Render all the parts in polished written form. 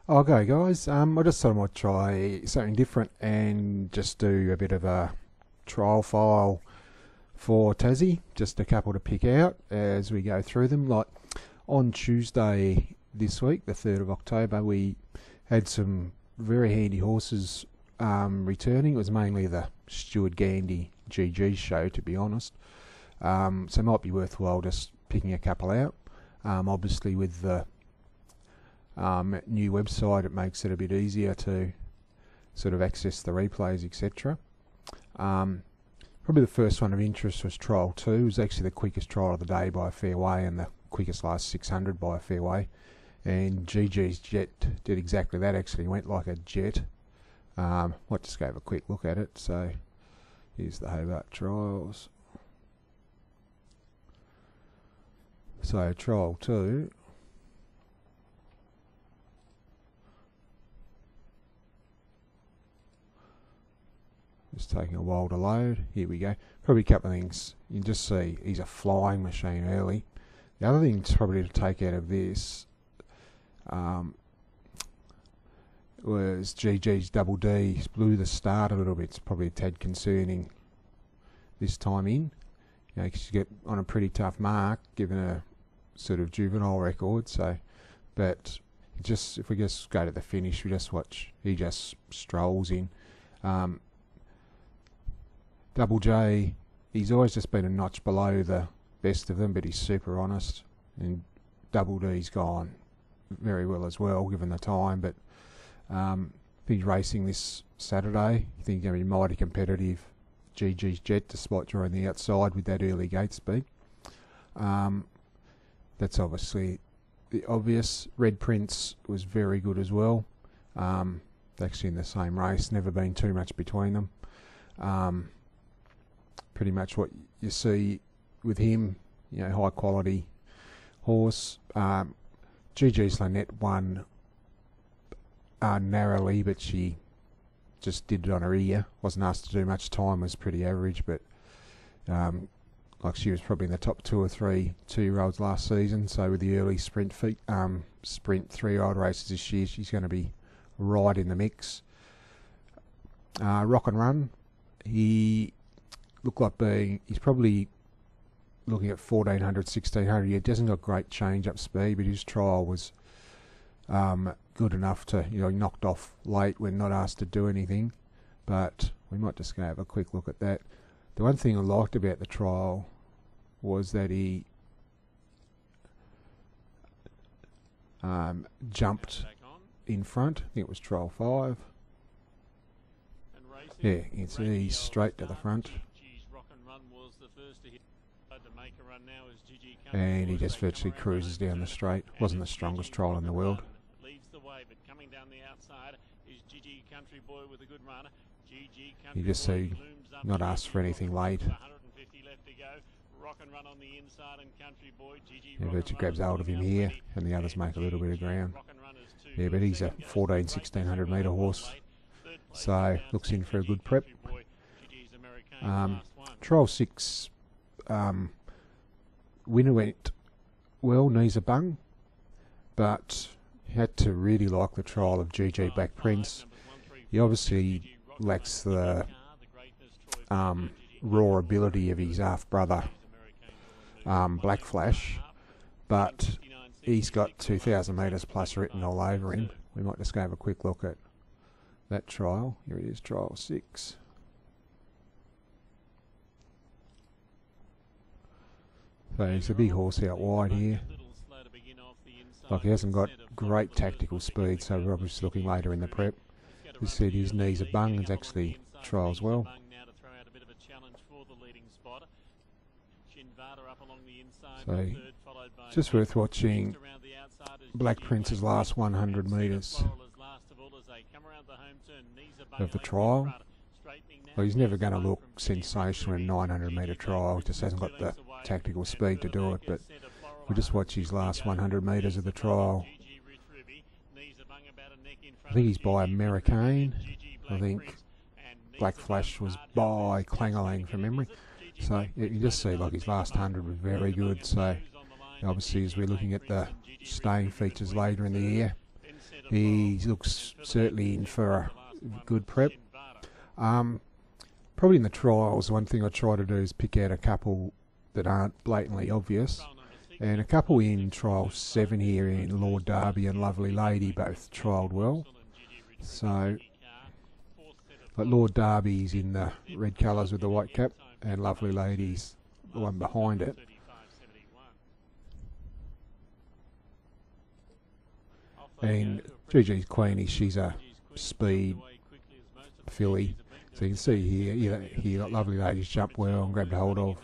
Okay, guys. I just thought I might try something different and just do a bit of a trial file for Tassie. Just a couple to pick out as we go through them. Like on Tuesday this week, the 3rd of October, we had some very handy horses returning. It was mainly the Stuart Gandy GG show, to be honest. So it might be worthwhile just picking a couple out. Obviously, with the new website, it makes it a bit easier to sort of access the replays, etc. Probably the first one of interest was Trial 2. It was actually the quickest trial of the day by a fair way and the quickest last 600 by a fair way. And GG's Jet did exactly that, actually went like a jet. Might just go have a quick look at it. So here's the Hobart Trials. So Trial 2. Just taking a while to load. Here we go. Probably a couple of things. You can just see he's a flying machine early. The other thing probably to take out of this was GG's Double D. Blew the start a little bit. It's probably a tad concerning this time in. You know, 'cause you get on a pretty tough mark given a sort of juvenile record. So, but just if we just go to the finish, we just watch. He just strolls in. Double J, he's always just been a notch below the best of them, but he's super honest. And Double D's gone very well as well, given the time. But he's racing this Saturday. I think he's going to be mighty competitive. GG's Jet to spot during the outside with that early gate speed. That's obviously the obvious. Red Prince was very good as well. Actually in the same race, never been too much between them. Pretty much what you see with him, you know, high quality horse. GG's Lynette won narrowly, but she just did it on her ear. Wasn't asked to do much time, was pretty average, but like she was probably in the top 2 or 3 2-year-olds last season. So with the early sprint 3-year-old races this year, she's going to be right in the mix. Rock and Run, he looked like he's probably looking at 1400, 1600. He doesn't got great change up speed, but his trial was good enough to, you know, knocked off late when not asked to do anything. But we might just go have a quick look at that. The one thing I liked about the trial was that he jumped in front. I think it was trial 5. Yeah, you can see he's straight to the front. And he just virtually cruises down the straight. Wasn't the strongest trial in the world. You just see, not asked for anything late. Yeah, virtually grabs hold of him here, and the others make a little bit of ground. Yeah, but he's a 1600 metre horse, so looks in for a good prep. Trial 6, winner went well, knees are bung, but had to really like the trial of GG Black Prince. He obviously lacks the raw ability of his half-brother Black Flash, but he's got 2,000 metres plus written all over him. We might just go have a quick look at that trial. Here it is, trial 6. So he's a big horse out wide here. Like, he hasn't got great tactical speed, so we're obviously looking later in the prep. You see his knees are bung, it's actually trials well. So just worth watching Black Prince's last 100 metres of the trial. Well, he's never going to look sensational in a 900 metre trial, just hasn't got the tactical speed to do it, but we'll just watch his last 100 metres of the trial. I think he's by Americane. I think Black Flash was by Clangalang from memory. So you can just see, like, his last 100 was very good. So obviously, as we're looking at the staying features later in the year, he looks certainly in for a good prep. Probably in the trials, one thing I try to do is pick out a couple that aren't blatantly obvious. And a couple in trial 7 here in Lord Derby and Lovely Lady both trialled well. So, like Lord Derby's in the red colours with the white cap, and Lovely Lady's the one behind it. And GG's Queenie, she's a speed filly. So you can see here got Lovely Lady's jumped well and grabbed hold of.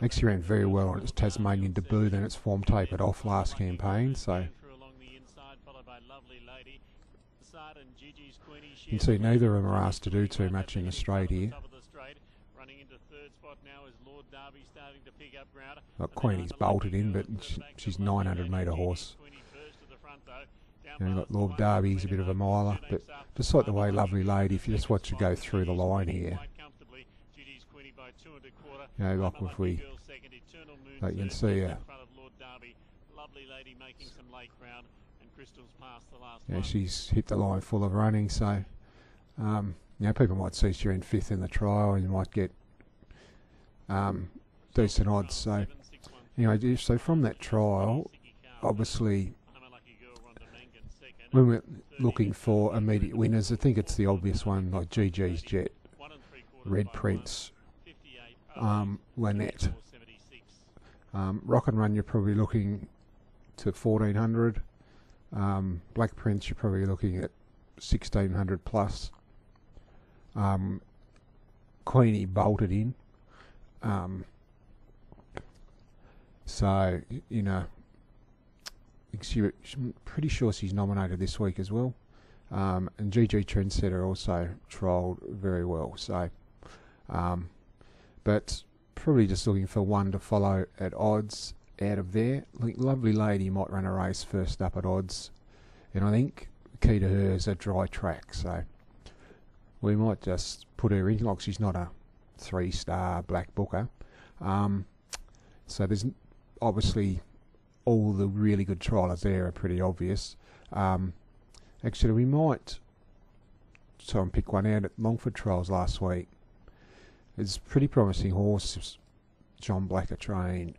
Actually ran very well on its Tasmanian debut, then its form tapered off last campaign, so you can see neither of them are asked to do too much in the straight here. Well, Queenie's bolted in, but she's 900 metre horse. And you've got Lord Derby's a bit of a miler, but just like the way Lovely Lady, if you just watch her go through the line here, you know, like if we, like you can see her, yeah, she's hit the line full of running, so, you know, people might see she in 5th in the trial and you might get decent odds. So, anyway, so from that trial, obviously, when we're looking for immediate winners, I think it's the obvious one, like GG's Jet, Red Prince, Lynette. Rock and Run, you're probably looking to 1400. Black Prince, you're probably looking at 1600 plus. Queenie bolted in. So, you know, I'm pretty sure she's nominated this week as well. And GG Trendsetter also trialled very well. So, but probably just looking for one to follow at odds out of there. Lovely Lady might run a race first up at odds. And I think the key to her is a dry track. So we might just put her in, like she's not a 3-star black booker. So there's obviously all the really good triallers there are pretty obvious. Actually, we might try and pick one out at Longford Trials last week. It's a pretty promising horse, John Blacker trained.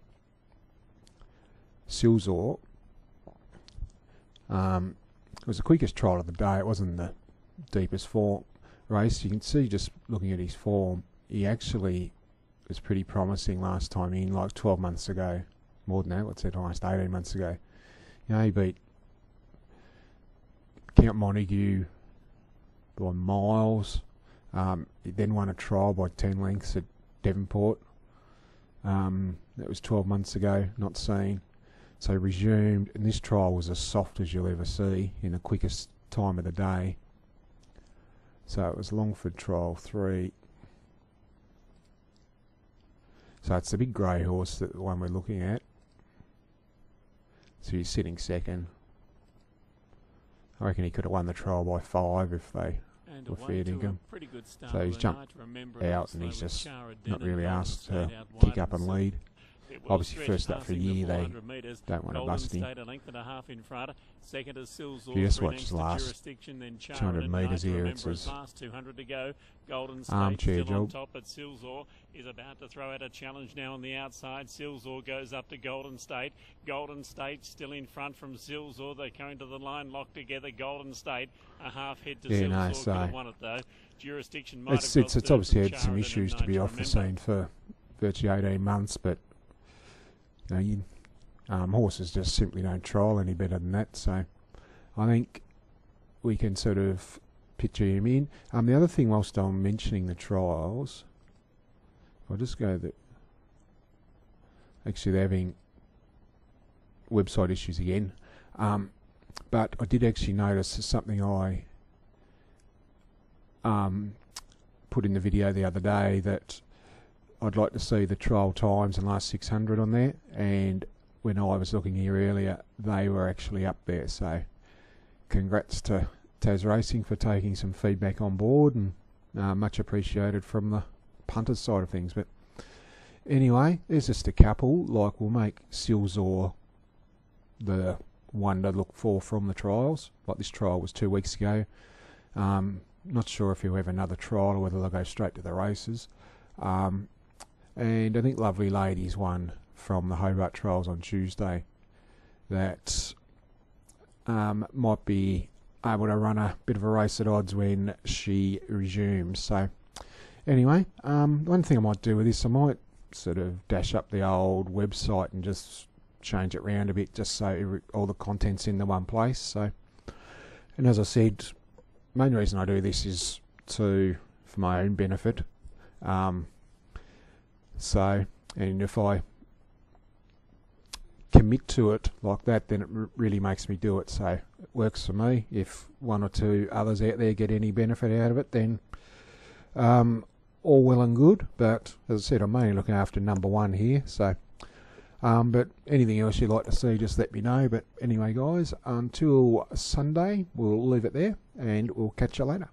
Silzor. It was the quickest trial of the day. It wasn't the deepest form race. You can see just looking at his form, he actually was pretty promising last time in, like 12 months ago. More than that, what's it, almost 18 months ago. You know, he beat Count Montague by miles. He then won a trial by 10 lengths at Devonport. That was 12 months ago, not seen. So resumed, and this trial was as soft as you'll ever see in the quickest time of the day. So it was Longford Trial 3. So it's the big grey horse, the one we're looking at. So he's sitting second. I reckon he could have won the trial by 5 if they were fair dinkum. So he's jumped out and he's just not really asked to kick up and lead. Obviously first up for a year they don't want to bust him. If you just watch the last 200 metres here, it's his armchair job. Silzor is about to throw out a challenge now on the outside. Silzor goes up to Golden State. Golden State still in front from Silzor. They're coming to the line locked together. Golden State a half head to Silzor. No, Could have won it though. Jurisdiction might it's obviously had some issues to be off the scene for virtually 18 months, but you know, horses just simply don't trial any better than that. So I think we can sort of picture him in. The other thing, whilst I'm mentioning the trials, I'll just go that actually they're having website issues again. But I did actually notice something I put in the video the other day, that I'd like to see the trial times and last 600 on there, and when I was looking here earlier they were actually up there. So congrats to Tas Racing for taking some feedback on board, and much appreciated from the punters side of things. But anyway, there's just a couple, like we'll make Silzor the one to look for from the trials. Like this trial was 2 weeks ago. Not sure if he'll have another trial or whether they'll go straight to the races. And I think Lovely Lady's won from the Hobart trials on Tuesday. That might be able to run a bit of a race at odds when she resumes. So anyway, one thing I might do with this, I might sort of dash up the old website and just change it around a bit, just so all the content's in the one place. So, and as I said, main reason I do this is for my own benefit. So, and if I commit to it like that, then it really makes me do it. So it works for me. If one or two others out there get any benefit out of it, then all well and good. But as I said, I'm mainly looking after number one here. So, but anything else you'd like to see, just let me know. But anyway, guys, until Sunday, we'll leave it there, and we'll catch you later.